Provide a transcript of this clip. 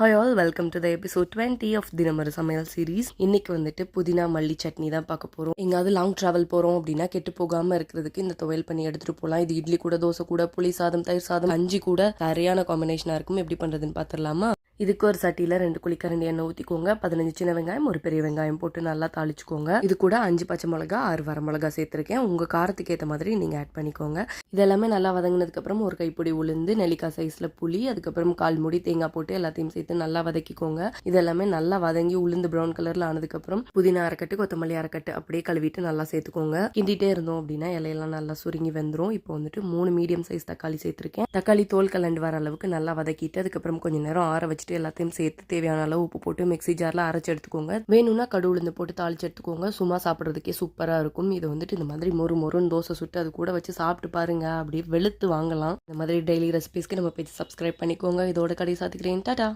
Hi all, welcome to the episode 20 of தினமரு சமையல் series. இன்னைக்கு வந்துட்டு புதினா மல்லி சட்னி தான் பார்க்க போகிறோம். எங்காவது லாங் ட்ராவல் போகிறோம் அப்படின்னா கெட்டு போகாமல் இருக்கிறதுக்கு இந்த துவையல் பண்ணி எடுத்துகிட்டு போகலாம். இது இட்லி கூட, தோசை கூட, புளி சாதம், தயிர் சாதம், கஞ்சி கூட சரியான காம்பினேஷனாக இருக்கும். எப்படி பண்ணுறதுன்னு பார்த்துடலாமா? இதுக்கு ஒரு சட்டியில் 2 குழிக்கரண்டி எண்ணெய் ஊற்றிக்கோங்க. 15 சின்ன வெங்காயம், ஒரு பெரிய வெங்காயம் போட்டு நல்லா தாளிச்சுக்கோங்க. இது கூட 5 பச்சை மிளகா, 6 வரமிளகா சேர்த்துருக்கேன். உங்கள் காரத்துக்கு ஏற்ற மாதிரி நீங்கள் ஆட் பண்ணிக்கோங்க. இதெல்லாமே நல்லா வதங்கினதுக்கப்புறம் ஒரு கைப்பிடி உளுந்து, நெல்லிக்காய் சைஸில் புளி, அதுக்கப்புறம் 1/4 மூடி தேங்காய் போட்டு எல்லாத்தையும் சேர்த்து நல்லா வதக்கிக்கோங்க. இதெல்லாமே நல்லா வதங்கி உளுந்து ப்ரௌன் கலரில் ஆனதுக்கப்புறம் புதினா அரைக்கட்டு, கொத்தமல்லி அரைக்கட்டு அப்படியே கழுவிட்டு நல்லா சேர்த்துக்கோங்க. கிண்டிகிட்டே இருந்தோம் அப்படின்னா இலையெல்லாம் நல்லா சுருங்கி வந்துடும். இப்போ வந்துட்டு 3 மீடியம் சைஸ் தக்காளி சேர்த்துருக்கேன். தக்காளி தோல் கலண்டு வர அளவுக்கு நல்லா வதக்கிட்டு அதுக்கப்புறம் கொஞ்சம் நேரம் ஆற வச்சுட்டு எல்லாத்தையும் சேர்த்து தேவையான அளவு உப்பு போட்டு மிக்ஸி ஜார்ல அரைச்சு எடுத்துக்கோங்க. வேணும்னா கடு உளுந்து போட்டு தாளிச்சு எடுத்துக்கோங்க. சும்மா சாப்பிட்றதுக்கே சூப்பரா இருக்கும். இது வந்துட்டு இந்த மாதிரி மொறுன்னு தோசை சுட்டு அது கூட வச்சு சாப்பிட்டு பாருங்க. அப்படியே வெளுத்து வாங்கலாம். இந்த மாதிரி டெய்லி ரெசிபிஸ்க்கு நம்ம பேஜ் சப்ஸ்கிரைப் பண்ணிக்கோங்க. இதோட கடை சாத்திக்கிறேன். டாடா.